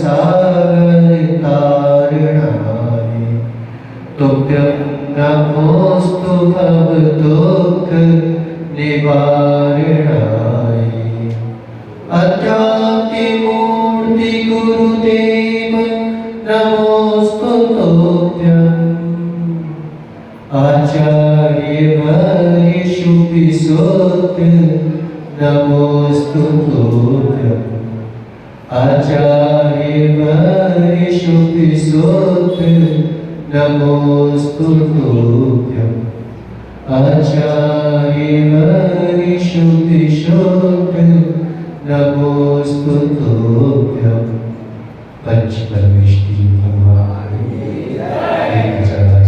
सागर तारणाय तुभ्यं नमोस्तु भवदुःख निवारणाय अध्यात्म मूर्ति गुरुदेव नमोस्तु तुभ्यं आचार्य वर्षु विशुद्ध नमोस्तु तुभ्यं आचार्य वर्षु विशुद्ध नमोस्तु तुभ्यं आचार्य वर्षु विशुद्ध नमोस्तु तुभ्यं पंच परमेष्टि भगवान एक जगत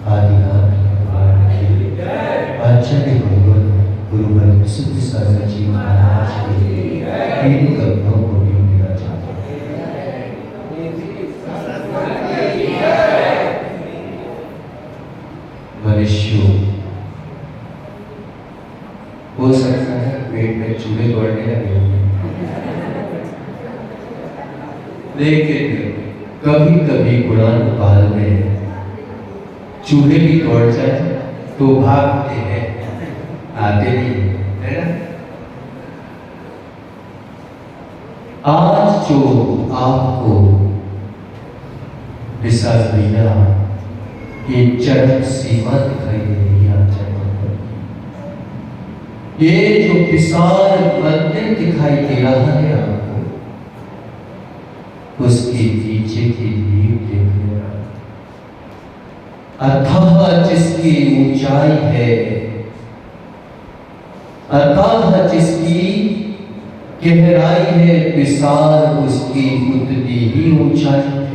आदिनाथ भगवान की आचार्य भगवान गुरुवर सिद्ध सागर जी महाराज के तीन कदमों को भी मिला जाता है। मनुष्य हो सकता है पेट में चूहे दौड़ने लगे लेकिन कभी कभी गुणानुपाल में चूहे भी दौड़ जाए तो भागते हैं, आते नहीं है ना। आज जो आपको विशाल मीना ये चरम सीमा दिखाई दे रही है, ये जो विशाल मंदिर दिखाई दे रहा है आपको, उसके पीछे की नींव देख लेना। अथाह जिसकी ऊंचाई है, अथाह जिसकी गहराई है, विशाल उसकी उतनी ही ऊंचाई है।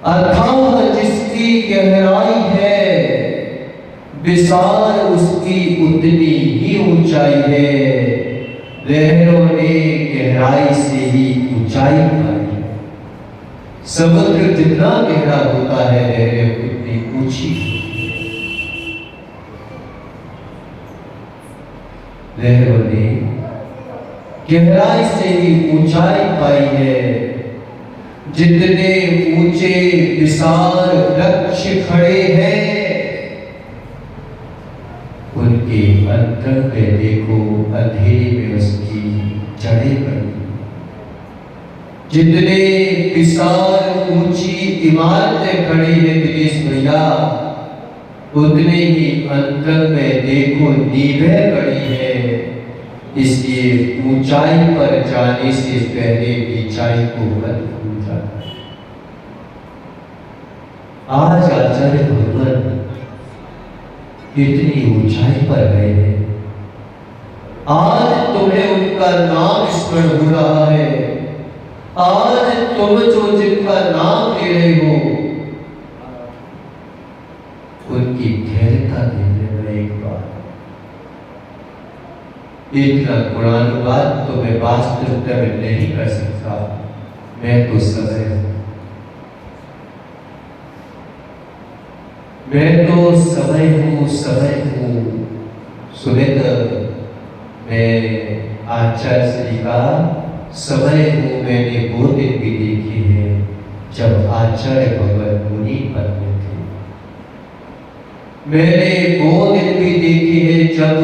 अथाह जिसकी गहराई है, विशाल उसकी उतनी ही ऊंचाई है। लहरों ने गहराई से ही ऊंचाई पाई है। समुद्र जितना गहरा होता है, लहरें उतनी ऊंची। लहरों ने गहराई से ही ऊंचाई पाई है। जितने ऊंचे विशाल वृक्ष खड़े हैं, उनके अंतर में देखो अंधेरे में उसकी जड़ें पड़ी। जितने विशाल ऊंची इमारतें खड़ी हैं दिनेश भैया, उतने ही अंतर में देखो नींवें पड़ी है। इसलिए ऊंचाई पर जाने से पहले नीचाई को मत भूल जाना। आज आचार्य भगवान इतनी ऊंचाई पर गए हैं, आज तुम्हें उनका नाम स्मरण हो रहा है। आज तुम जो जिनका नाम ले रहे हो, उनकी धैर्यता देख लेना एक बार। इतना गुणानुवाद तो मैं वास्तविकता में नहीं कर सकता। मैं तो समय हूं, मैं तो समय हूँ, समय हूँ। सुने तो मैं आचार्य श्री का समय हूँ। मैंने वो दिन भी देखे हैं जब आचार्य भगवान मुनि पद में थे। मैंने वो दिन भी देखे हैं जब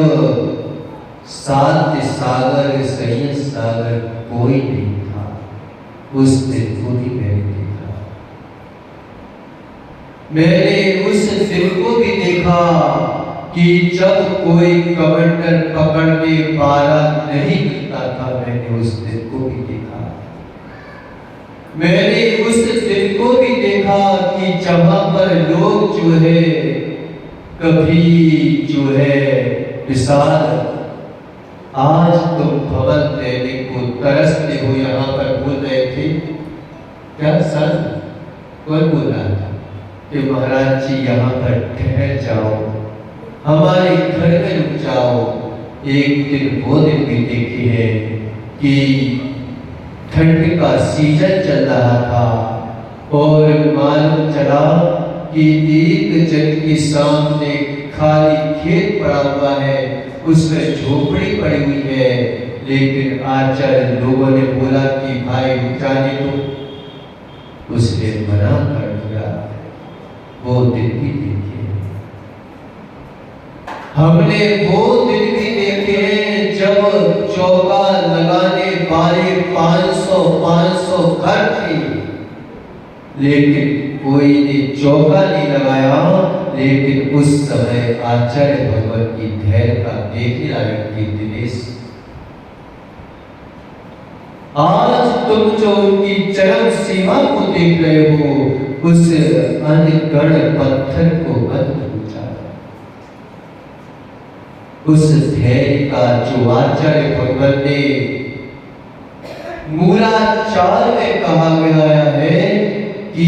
शांति सागर संयम सागर कोई नहीं था। उस दिन को भी मैंने देखा। मैंने उस दिन को भी देखा कि जब कोई कमंडल पकड़ने वाला नहीं मिलता था। मैंने उस दिन को भी देखा। मैंने उस दिन को भी देखा कि जहां पर लोग जो है कभी जो है विशाल, आज तुम भवन देने को तरसते हो। यहाँ पर बोल रहे थे क्या सर, कौन बोल रहा था कि महाराज जी यहाँ पर ठहर जाओ, हमारे घर में रुक जाओ। एक दिन वो दिन भी देखे हैं कि ठंड का सीजन चल रहा था और मालूम चला कि एक जन के सामने खाली खेत पड़ा हुआ है, उसमें झोपड़ी पड़ी हुई है, लेकिन आचार्य लोगों ने बोला कि भाई जाने दो, उसने मना कर दिया। वो दिन भी देखे, हमने वो दिन भी देखे जब चौका लगाने वाले 500 घर थे, लेकिन कोई ने चौका नहीं लगाया। लेकिन उस समय आचार्य भगवत की धैर्य का देखने लायक थी दिनेश। आज तुम जो उनकी चरम सीमा को देख रहे हो, उस अनगढ़ पत्थर को मत पूछा। उस धैर्य का जो आचार्य भगवत ने मूलाचार में कहा गया है कि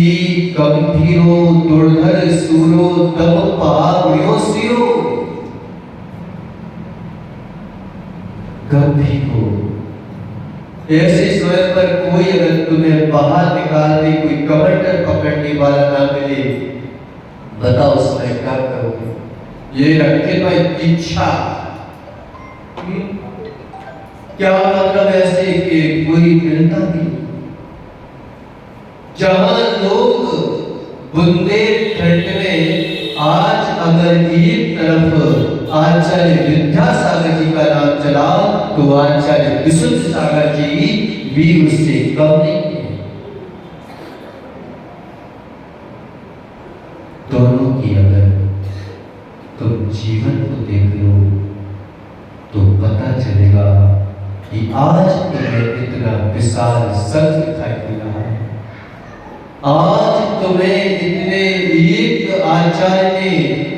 गंभीरो दुर्धर सूरो तम पाव्यो सिरो। गंभीरो ऐसे समय पर कोई अगर तुम्हें बाहर निकाल दे, कोई कमंडर पकड़ने वाला ना मिले, बताओ उसमें क्या करोगे? ये रखे भाई दीक्षा। क्या मतलब ऐसे कि कोई मिलता नहीं? जहां लोग बुंदेलखंड में आज अगर एक तरफ आचार्य विद्यासागर जी का नाम चला, तो आचार्य विशुद्ध सागर जी भी उससे कम नहीं है। दोनों की अगर तुम जीवन को देख लो तो पता चलेगा कि आज तुम्हें इतना विशाल सच दिखाई दे रहा है। आज तुम्हें इतने एक आचार्य ने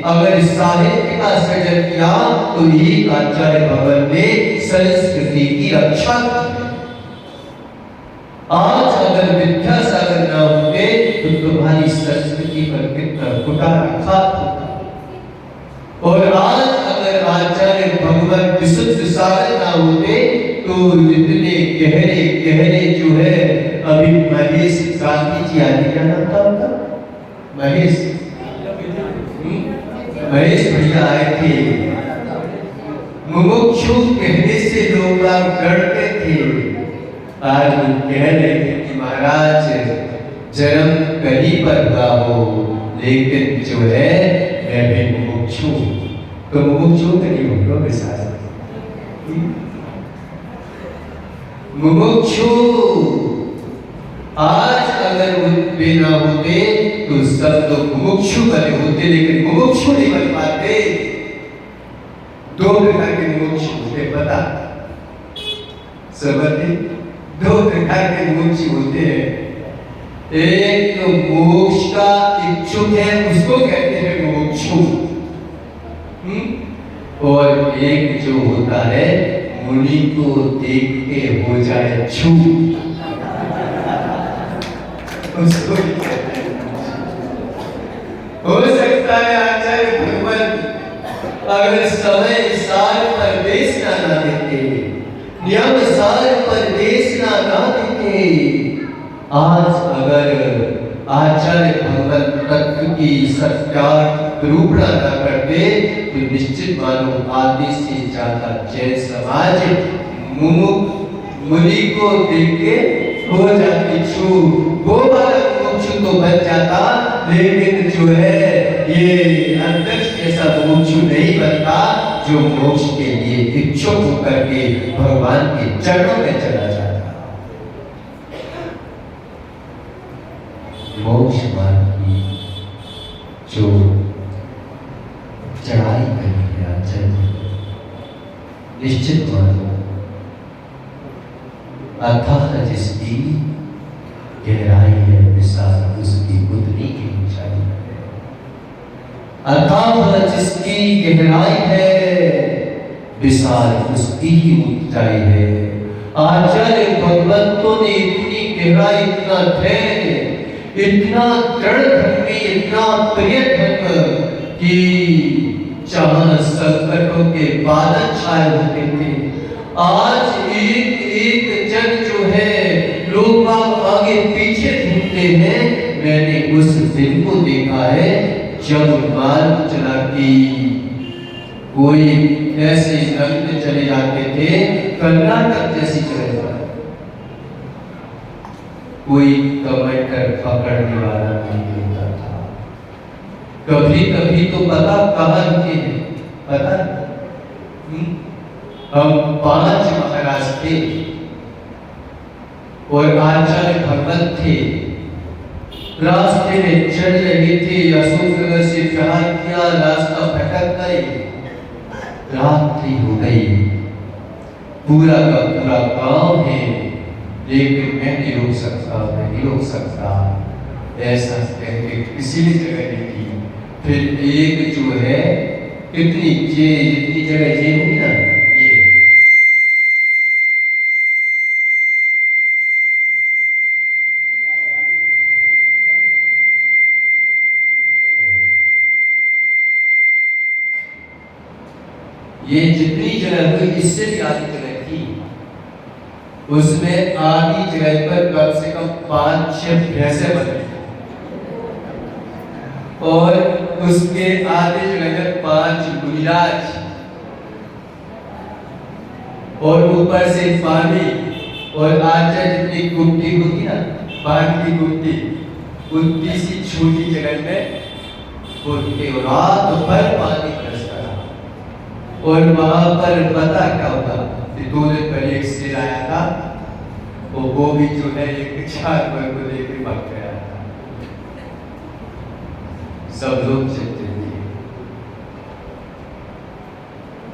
अगर साहित्य का सृजन किया, तो एक आचार्य भगवान ने संस्कृति की रक्षा की। आज अगर विद्यासागर न होते तो तुम्हारी संस्कृति पर कितना कुटाघात होता। और आज अगर आचार्य भगवान विशुद्ध सागर न होते तो इतने गहरे गहरे जो है, अभी महेश गांधी जी आदि क्या नाम था उनका? महेश भैया आए थे। मुमुक्षु कहने से लोग डरते थे। आज वो कह रहे थे कि महाराज जन्म कहीं पर हुआ हो, लेकिन जो है मैं भी मुमुक्षु। तो मुमुक्षु नहीं होगा विशाल मुमुक्षु। आज अगर वे ना होते तो सब लोग मुमुक्षु बने होते, लेकिन मुमुक्षु नहीं बन पाते। दो प्रकार के मुमुक्षु होते, पता समझते? दो प्रकार के मुमुक्षु होते हैं। एक तो मोक्ष का इच्छुक है, उसको कहते हैं मुमुक्षु। और एक जो होता है मुनि को देख के हो जाए छू, उसको हो सकता है आचार्य भगवान अगर समय सार पर देशना ना देते, नियम सार पर देशना ना देते, आज अगर आचार्य भगवान तत्व की सत्यार्थ रूपणा न करते, तो निश्चित मानो आदि से ज्यादा जैन समाज मुनि को देख के हो जाती छू। वो वाला मुमुक्षु तो बन जाता, लेकिन जो है ये अंतरिक्ष जैसा मुमुक्षु नहीं बनता, जो मोक्ष के लिए इच्छुक होकर के भगवान के चरणों में चला जाता। मोक्ष मार्ग की जो चढ़ाई करनी है आचार्य, निश्चित मानो अथाह जिसकी गहराई है विशाल, उसकी उतनी की ऊंचाई है। अथाह जिसकी गहराई है विशाल, उसकी ही ऊंचाई है। आचार्य भगवंतों ने इतनी गहराई, इतना धैर्य, इतना दृढ़ धर्मी, इतना प्रिय धर्म कि जहां संकटों के बादल छाए होते थे, आज एक एक जन जो है लोग आगे पीछे घूमते हैं। मैंने उस दिन को देखा है जब मार्ग चला कि कोई ऐसे रंग चले जाते थे, कर्नाटक जैसी जगह पर कोई टमाटर पकड़ने वाला नहीं होता था। कभी कभी तो पता कहाँ रुके हैं, पता हम 5 महाराज थे और आचार्य भगवत थे, रास्ते में चल रहे थे, अशोकनगर से प्रहार किया, रास्ता भटक गए, रात्रि हो गई, पूरा का पूरा गांव है, लेकिन मैं नहीं रोक सकता, मैं नहीं रोक सकता, ऐसा कहते किसी भी जगह नहीं की। फिर एक जो है इतनी जितनी जगह ये हुई ना, ये जितनी जगह हुई इससे भी आधी जगह थी, उसमें आधी जगह पर कम से कम 5-6 भैंसे बने और उसके आधे जगह पर 5 गुजराज और ऊपर से पानी और आचा जितनी गुमटी होती ना, पानी की गुमटी, उतनी सी छोटी जगह में रात भर पानी बरसता रहा। और वहां पर पता क्या होता कि 2 दिन पहले एक शेर आया था, वो भी जो है एक जानवर को लेकर भाग गया था। सब लोग चलते थे,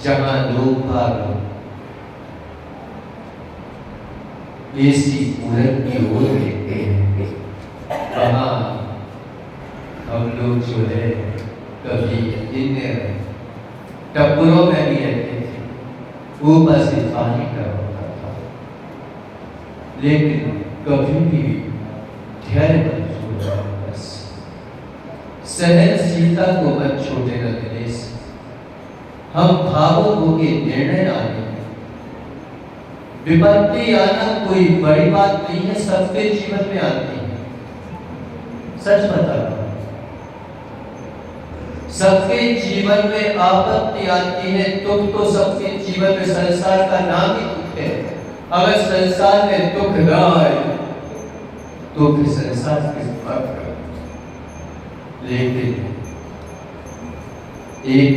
जहां लोग भाग ऐसी पूरब की ओर देखते हैं, वहां हम लोग जो है कभी इन टप्परों में भी रहते थे, ऊपर से पानी का होता था, लेकिन कभी भी धैर्य मत छोड़ो, बस सहनशीलता को मत छोड़े न दिनेश। हम भावुक होके निर्णय ना लें। विपत्ति आना कोई बड़ी बात नहीं है, सबके जीवन में आती है, सच बता रहा हूं, सबके जीवन में आपत्ति आती है, दुख तो सबके जीवन में, संसार का नाम ही दुख है। अगर संसार में दुख न आए तो फिर संसार किस बात का। लेकिन एक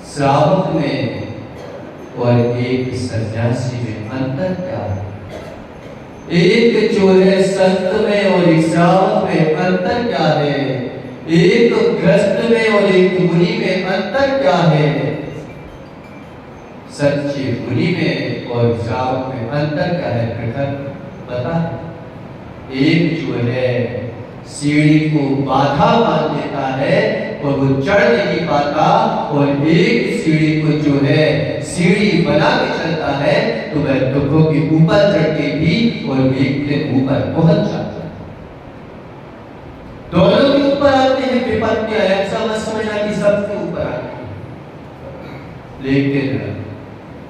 श्रावक में और एक सन्यासी में अंतर क्या है? एक जो है संत में और एक श्रावक में अंतर क्या है? एक ग्रस्त में और एक मुनि में अंतर क्या है? सच्चे मुनि में और श्रावक में अंतर क्या है? प्रखर पता है। एक जो है सीढ़ी को बाधा मान देता है और वो चढ़ नहीं पाता, और एक सीढ़ी को जो है सीढ़ी बना के चलता है तो वह दुखों के ऊपर चढ़ के भी और एक दिन ऊपर पहुंच जाता है। दोनों के ऊपर आते हैं विपत्तियां, ऐसा मत समझना कि सबके ऊपर आते हैं, लेकिन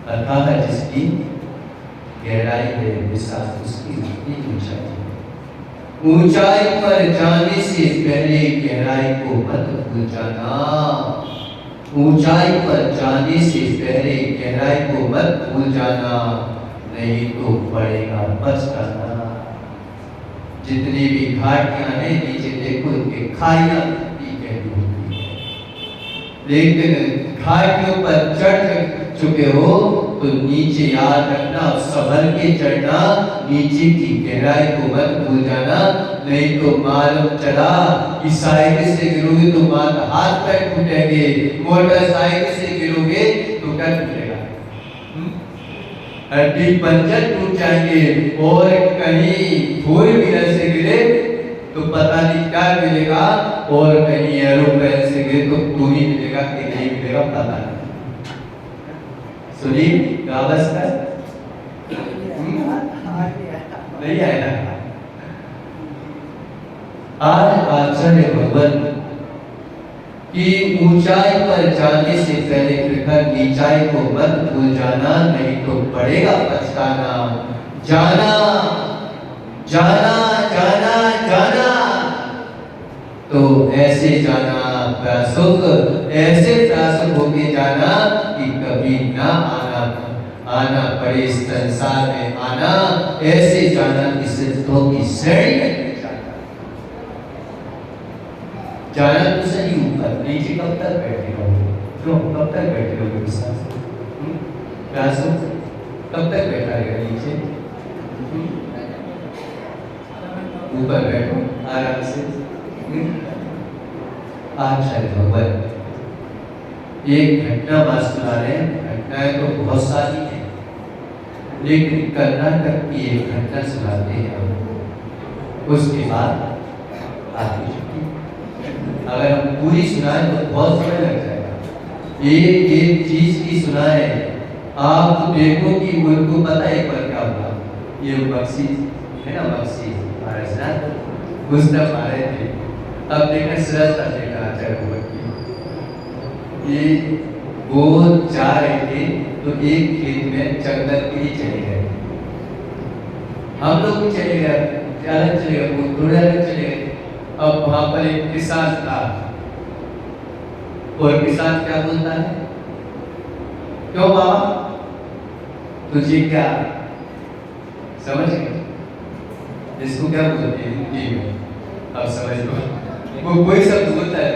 अथाह जिसकी गहराई है, विशाल उसकी ऊंचाई है। ऊंचाई पर जाने से पहले गहराई को मत भूल जाना। ऊंचाई पर जाने से पहले गहराई को मत भूल जाना, नहीं तो पड़ेगा पछताना। जितनी भी घाटियां हैं नीचे देखो, इनके खाइयां कहती होती है, लेकिन घाटियों पर चढ़ चुके हो तो नीचे याद रखना, संभल के चढ़ना, नीचे की गहराई को मत भूल जाना, नहीं तो मालूम चला कि साइकिल से गिरोगे तो हाथ पैर टूटेंगे, मोटरसाइकिल से गिरोगे तो क्या टूटेगा? हड्डी पंजर टूट जाएंगे, और कहीं 4 व्हीलर से गिरे तो पता नहीं क्या मिलेगा, और कहीं एरोप्लेन से गिरे तो तू ही मिलेगा कि नहीं मिलेगा पता नहीं। सुनी क्या अवस्था नहीं आया। आज आचार्य भगवान की ऊंचाई पर जाने से पहले प्रखर नीचाई को मत भूल जाना, नहीं तो पड़ेगा पछताना। जाना जाना जाना जाना तो ऐसे जाना प्रसुख, ऐसे प्रसुख होके जाना कि कभी ना आना आना पड़े इस संसार में आना, ऐसे जाना कि सिद्धों की श्रेणी में जाना तो सही ऊपर, नीचे कब तक बैठे रहोगे? क्यों कब तक बैठे रहोगे विश्वास? कब तक बैठा रहेगा नीचे? ऊपर बैठो आराम से। आचार्य भगवान एक घटना बात सुना रहे हैं। घटनाएं तो बहुत सारी हैं, लेकिन कर्नाटक की एक घटना सुनाते हैं, उसके बाद आगे चुकी। अगर हम पूरी सुनाए तो बहुत समय लग जाएगा। एक एक चीज की सुनाए आप तो देखो कि उनको पता है एक बार क्या होगा। ये बक्सी है ना, बक्सी महाराज उस तरफ आ रहे थे। अब देखना सरलता देखा आचार्य भगवत की, ये वो जा रहे थे तो एक खेत में जंगल के लिए चले गए। हम लोग भी चले गए, अलग चले गए, वो थोड़े अलग चले गए। अब वहां पर एक किसान था और किसान क्या बोलता है, क्यों बाबा तुझे क्या, समझ गए इसको क्या बोलते हैं हिंदी में? अब समझ लो, वो कोई शब्द बोलता है,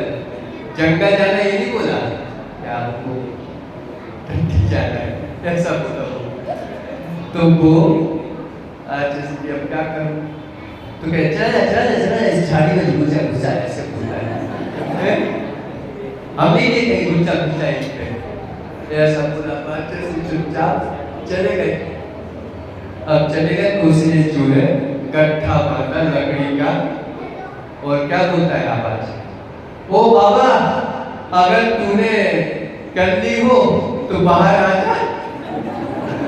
जंगल जाना ये नहीं बोला क्या आपको, जाना है ऐसा बोला हो तो वो आज अब क्या करूं, तो कहे चला इस झाड़ी में घुसा घुसा ऐसे बोलता है। हम ही नहीं कहीं घुसा घुसा इस पे ऐसा बोला, बात से चुपचाप चले गए। अब चले गए तो उसने जो है गट्ठा बांधा लकड़ी का और क्या बोलता है आवाज, ओ बाबा अगर तूने कर ली हो तो बाहर आ जा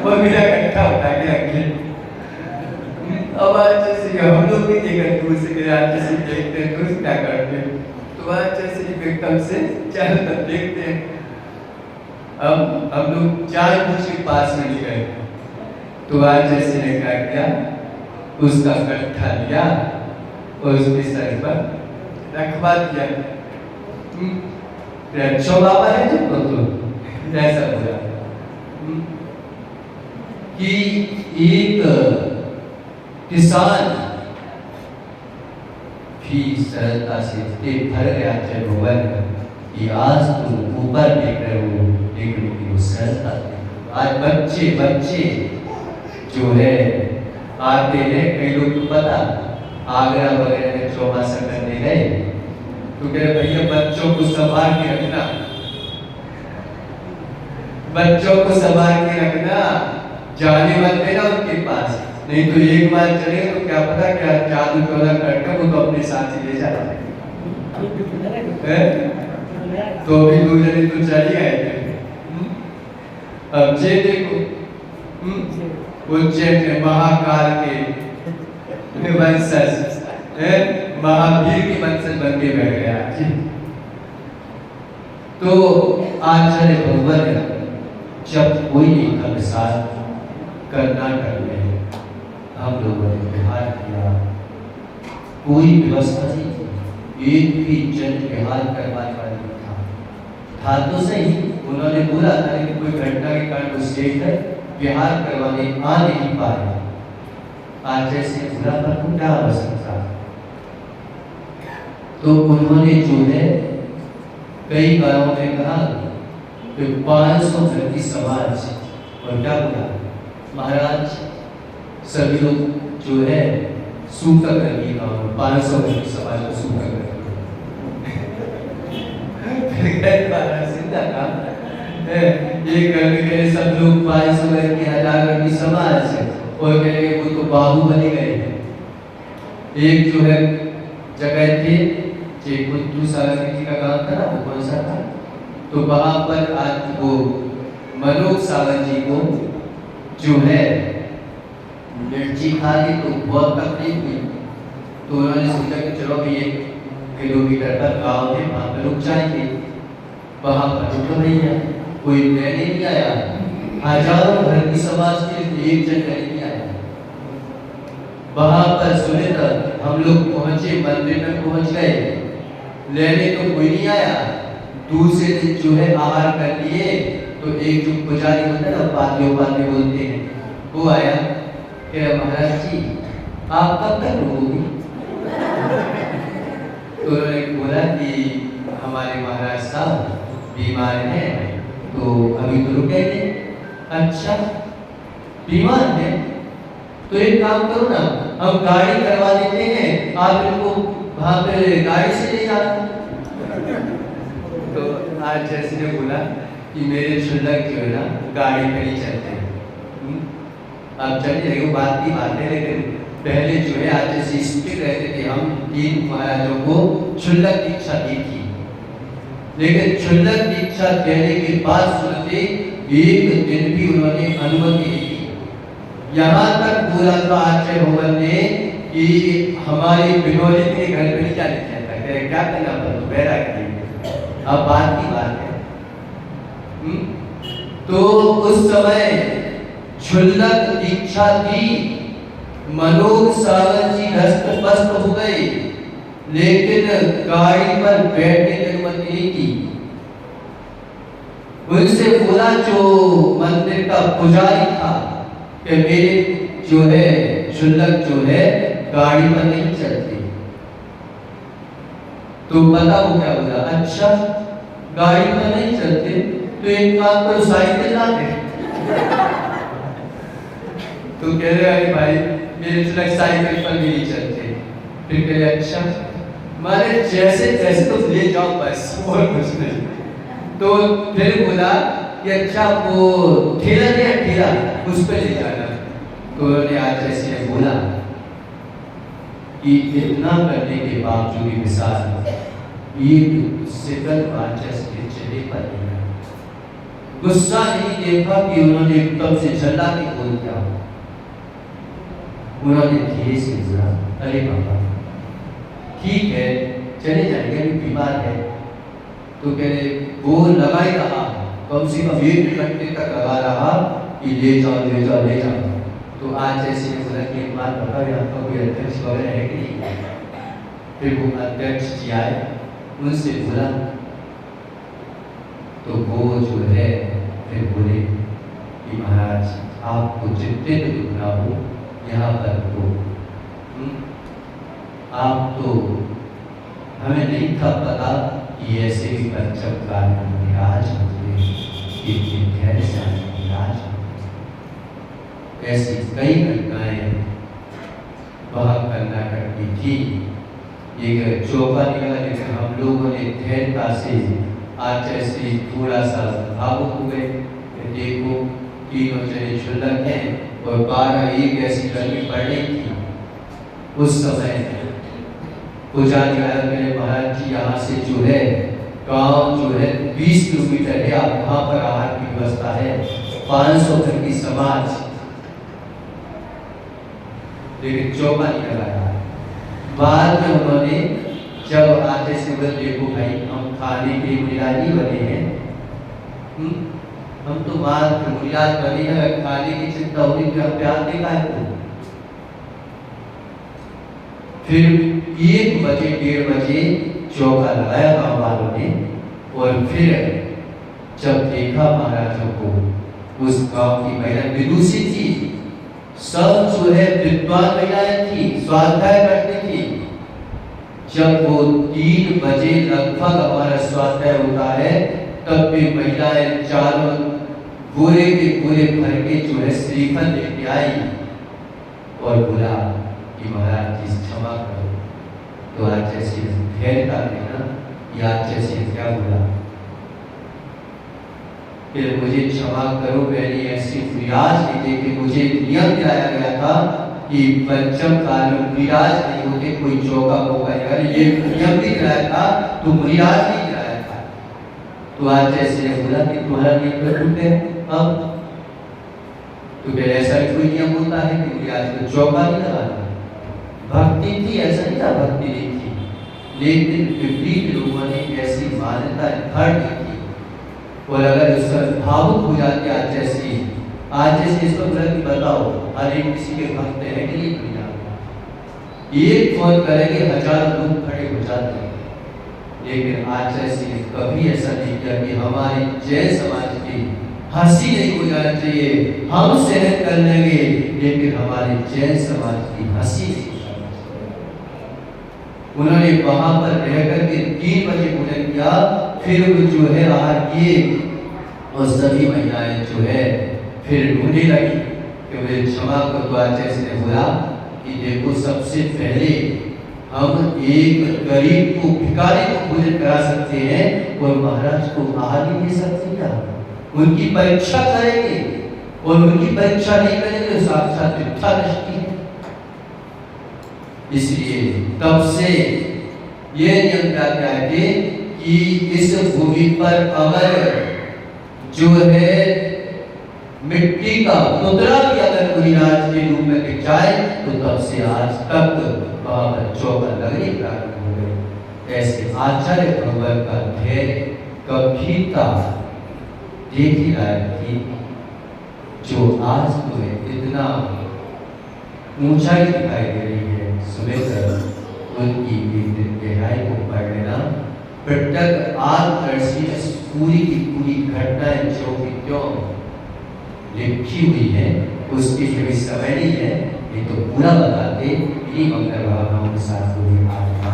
और मेरा गट्ठा उठा के रख ले। अब आज जैसे हम लोग भी देखते दूर से आज जैसे देखते हैं तो क्या करते हैं, तो आज जैसे एकदम से चारों तरफ देखते हैं। अब हम लोग चार कुछ के पास में गए तो आज जैसे ने क्या किया, उसका गट्ठा लिया और उसके सर पर रखवा दिया। रक्षो बाबा है जो तो ऐसा बोला कि एक किसान भी सरलता से भर गया जब भगवान कि आज तुम ऊपर देख रहे हो, लेकिन वो सरलता आज बच्चे जो है आते हैं, कई लोग तो पता आगरा वगैरह में चौमासा करने गए तो कह रहे भैया बच्चों को संभाल के रखना, बच्चों को संभाल के रखना, जाने मत देना उनके पास, नहीं तो एक बार चले तो क्या पता क्या जादू टोना करके वो तो अपने साथ ही ले जाते तो भी दूसरे तो चले गए थे। अब जे देखो उज्जैन में महाकाल के वंशज महावीर की वंशज बन के बैठ गया। तो आचार्य भगवान जब कोई एक साथ कर्नाटक में हम लोगों ने बिहार किया, कोई व्यवस्था नहीं थी, एक भी जन बिहार करवाने वाला था तो सही, उन्होंने बोला था कि कोई घटना के कारण उस स्टेज तक बिहार करवाने आ नहीं पाए। आज जैसे बुरा पर क्या हो सकता, तो उन्होंने जो है कई गांवों में कहा कि 500 व्यक्ति समाज और क्या बोला महाराज सभी लोग जो है सूखा करिए, 500 व्यक्ति समाज को सूखा करिए। ये करके सब लोग 500 व्यक्ति 1000 व्यक्ति समाज और कहेंगे वो तो बाहुबली गए। एक जो है जगह थी कुद्दू सागर जी का गांव था ना, वो कौन सा था, तो वहां पर आज वो मनोज सागर जी को जो है मिर्ची खा ली तो बहुत तकलीफ हुई, तो उन्होंने सोचा कि चलो भी 1 किलोमीटर पर गांव है वहां पर रुक जाएंगे। वहां पर रुक नहीं है, कोई लेने नहीं आया, हजारों भारतीय समाज के एक जन नहीं आया। वहां पर सुने तक हम लोग पहुंचे, मंदिर में पहुंच गए, लेने तो कोई नहीं आया, दूसरे दिन जो है आहार कर लिए तो एक जो पुजारी होता है ना, पाद्य बोलते हैं, वो आया, कह रहा महाराज जी आप कब तक रुकोगे? तो उन्होंने बोला कि हमारे महाराज साहब बीमार हैं तो अभी तो रुकेंगे। अच्छा बीमार है तो एक काम करो ना, हम गाड़ी करवा देते हैं, आप इनको वहां पे गाड़ी से ले जाना। तो आज जैसे ने बोला कि मेरे शुल्लक जो है ना गाड़ी पर ही चलते हैं। अब चलिए जाएगी बात की बात है, लेकिन पहले जो है आज जैसे स्थिर रहते थे हम, 3 महाराजों को शुल्लक दीक्षा दी थी, लेकिन शुल्लक दीक्षा देने के बाद सुनते एक दिन भी उन्होंने अनुमति नहीं दी। यहाँ तक बोला था आचार्य भवन ने कि हमारे विनोदी के घर पर क्या लिखा था, क्या करना पड़ा बैरा के। अब बात की बात है। तो उस समय शुल्लक दीक्षा दी, मनोज सागर जी धस्त हो गए, लेकिन गाड़ी पर बैठने की अनुमति नहीं की। उनसे बोला जो मंदिर का पुजारी था कि मेरे जो है शुल्लक जो है गाड़ी पर नहीं चलती। तो पता वो क्या बोला, अच्छा गाड़ी पर नहीं चलते तो एक काम करो साइकिल ला दे। तो कह रहे अरे भाई मेरे शुल्लक साइकिल पर भी नहीं चलते। फिर कह रहे अच्छा मारे जैसे तैसे तो ले जाओ बस और कुछ नहीं। तो फिर बोला कि अच्छा वो ठेला नहीं ठेला उस पर ले जाना। तो उन्होंने आज ऐसे बोला कि इतना करने के बावजूद भी विशाल एक सेकंड वाचस के चले पर गुस्सा नहीं देखा कि उन्होंने एकदम से झल्ला के बोल दिया। उन्होंने धीरे से बोला अरे बाबा ठीक है चले जाएंगे, अभी बीमार है। तो कह रहे वो लगा ही रहा, कम से कम 1 घंटे तक लगा रहा कि ले जाओ ले जाओ ले जाओ। तो आज ऐसे बोला कि एक बात बताओ आपका कोई अध्यक्ष वगैरह है कि नहीं। फिर वो अध्यक्ष जी आए, उनसे बोला तो वो जो है फिर बोले कि महाराज आपको जितने भी दुख ना हो यहाँ पर हो। आप तो हमें नहीं था पता कि ऐसे भी पंचम काल में आज मुझे इतने धैर्य से आज ऐसी कई घटनाएं वहाँ कर्नाटक की थी। एक चौका निकला, लेकिन हम लोगों ने धैर्यता से आज ऐसे थोड़ा सा भावुक हुए। देखो 3 जने शुल्लक हैं और 12-1 ऐसी गर्मी पड़ रही थी। उस समय पुजारी मेरे महाराज जी यहाँ से जो है गांव जो है 20 किलोमीटर है, आप वहाँ पर आहार की व्यवस्था है, 500 घर की समाज, लेकिन चौका निकल आया। बाद में उन्होंने जब आते से बोले देखो भाई हम खाने के बुनियाद नहीं बने हैं, हम तो बाद में बुनियाद बने हैं, खाने की चिंता होगी तो हम प्यार देखा है। तो फिर 1 बजे 1:30 बजे चौका लगाया गाँव वालों ने, और फिर जब देखा महाराजों को उस गांव की महिला विदुषी थी, सब जो है विद्वान महिलाएं थी, स्वाध्याय करती थी। जब वो 3 बजे लगभग हमारा स्वाध्याय होता है तब भी महिलाएं चारों पूरे के पूरे भर के जो है श्रीफल लेके आई और बोला कि महाराज जी क्षमा करो। तो आज जैसे धैर्यता देना या जैसे क्या बोला, फिर मुझे क्षमा करो, मैंने ऐसी रियाज नहीं देखे। मुझे नियम दिलाया गया था कि पंचम काल में रियाज नहीं होते, कोई चौका होगा यार, ये नियम भी दिलाया था तो रियाज नहीं दिलाया था। तो आज जैसे बोला कि तुम्हारा नियम तो टूट गया। अब तो फिर ऐसा कोई नियम होता है कि रियाज को चौका नहीं लगाना। भक्ति थी, ऐसा नहीं था भक्ति नहीं थी, लेकिन विपरीत लोगों ने ऐसी मान्यता भर दी थी। और अगर उसका भावुक हो जाते आज जैसे इसको बताओ हर एक किसी के भक्त है कि नहीं दुनिया में, एक फोन करेंगे 1000 लोग खड़े हो जाते हैं। लेकिन आज जैसे कभी ऐसा नहीं किया कि हमारे जैन समाज के हंसी नहीं हो जाना चाहिए। हम सहन कर लेंगे लेकिन हमारे जैन समाज की हंसी नहीं हो जाना चाहिए। उन्होंने वहां पर रह करके 3 बजे भोजन किया, फिर वो जो है आहार किए और सभी महिलाएं जो है फिर ढूंढने लगी कि मुझे क्षमा कर दो। आचार्य ने बोला कि देखो सबसे पहले हम एक गरीब को भिखारी को भोजन करा सकते हैं और महाराज को आहार नहीं दे सकते क्या? उनकी परीक्षा करेंगे और उनकी परीक्षा नहीं करेंगे तो साक्षात मिथ्या दृष्टि है। इसलिए तब से ये नियम क्या कहते कि इस भूमि पर अगर जो है मिट्टी का पुतला भी अगर कोई राज के रूप में दिख जाए तो तब से आज तक वहां पर चौपर लगने प्रारंभ हो गए। ऐसे आचार्य भगवान का धैर्य गंभीरता देख ही लायक थी, जो आज तुम्हें इतना ऊंचाई दिखाई दे रही है। सुनकर उनकी गहराई को पढ़ लेना। प्रत्येक आत्मदर्शी पूरी की पूरी घटनाएं जो कि क्यों लिखी हुई है उसकी कोई समय नहीं है, ये तो पूरा बताते इन्हीं मंगल भावनाओं के साथ पूरी आत्मा